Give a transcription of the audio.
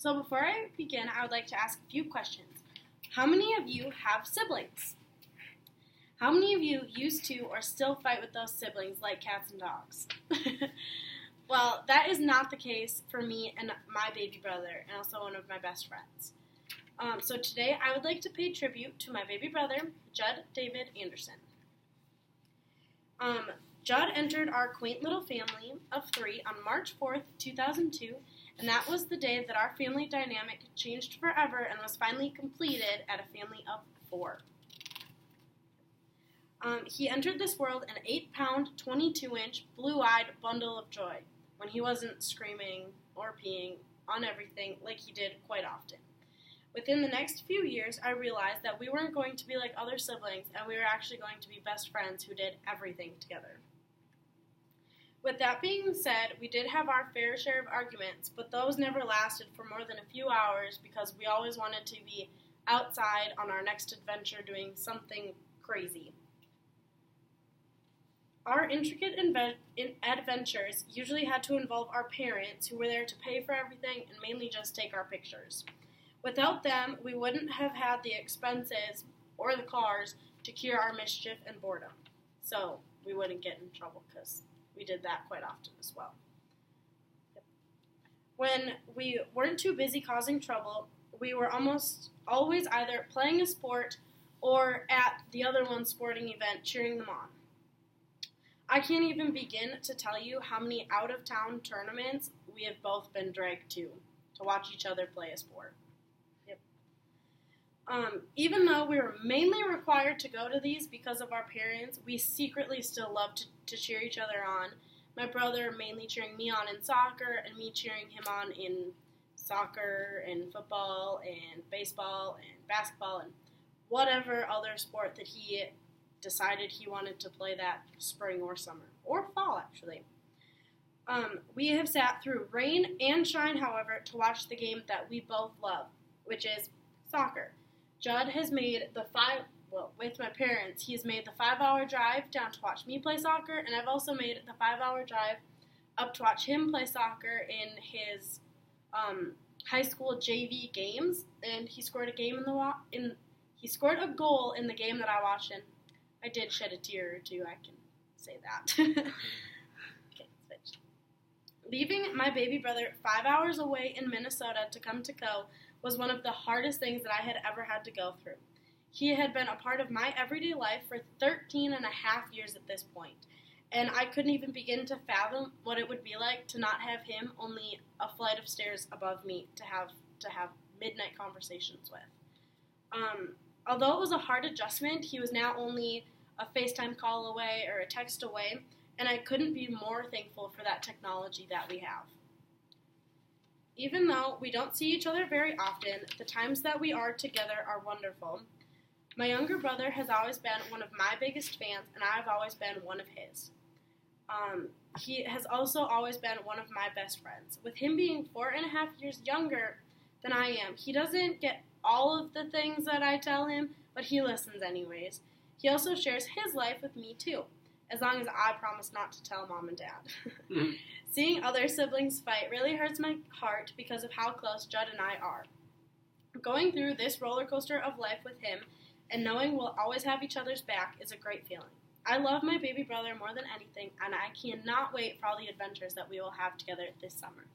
So before I begin, I would like to ask a few questions. How many of you have siblings? How many of you used to or still fight with those siblings like cats and dogs? Well, that is not the case for me and my baby brother, and also one of my best friends. So today I would like to pay tribute to my baby brother, Judd David Anderson. Judd entered our quaint little family of 3 on March 4th, 2002, and that was the day that our family dynamic changed forever and was finally completed at a family of 4. He entered this world an 8-pound, 22-inch, blue-eyed bundle of joy when he wasn't screaming or peeing on everything like he did quite often. Within the next few years, I realized that we weren't going to be like other siblings, and we were actually going to be best friends who did everything together. With that being said, we did have our fair share of arguments, but those never lasted for more than a few hours because we always wanted to be outside on our next adventure doing something crazy. Our intricate adventures usually had to involve our parents, who were there to pay for everything and mainly just take our pictures. Without them, we wouldn't have had the expenses or the cars to cure our mischief and boredom. So we wouldn't get in trouble because we did that quite often as well. When we weren't too busy causing trouble, we were almost always either playing a sport or at the other one's sporting event cheering them on. I can't even begin to tell you how many out-of-town tournaments we have both been dragged to watch each other play a sport. Even though we were mainly required to go to these because of our parents, we secretly still loved to cheer each other on. My brother mainly cheering me on in soccer, and me cheering him on in soccer and football and baseball and basketball and whatever other sport that he decided he wanted to play that spring or summer, or fall actually. We have sat through rain and shine, however, to watch the game that we both love, which is soccer. Judd has made with my parents, he's made the 5-hour drive down to watch me play soccer, and I've also made the 5-hour drive up to watch him play soccer in his high school JV games, and he scored a goal in the game that I watched, and I did shed a tear or two, I can say that. Okay, switch. Leaving my baby brother 5 hours away in Minnesota to come to Co was one of the hardest things that I had ever had to go through. He had been a part of my everyday life for 13 and a half years at this point, and I couldn't even begin to fathom what it would be like to not have him only a flight of stairs above me to have midnight conversations with. Although it was a hard adjustment, he was now only a FaceTime call away or a text away, and I couldn't be more thankful for that technology that we have. Even though we don't see each other very often, the times that we are together are wonderful. My younger brother has always been one of my biggest fans, and I've always been one of his. He has also always been one of my best friends. With him being 4.5 years younger than I am, he doesn't get all of the things that I tell him, but he listens anyways. He also shares his life with me too, as long as I promise not to tell Mom and Dad. Mm-hmm. Seeing other siblings fight really hurts my heart because of how close Judd and I are. Going through this roller coaster of life with him and knowing we'll always have each other's back is a great feeling. I love my baby brother more than anything, and I cannot wait for all the adventures that we will have together this summer.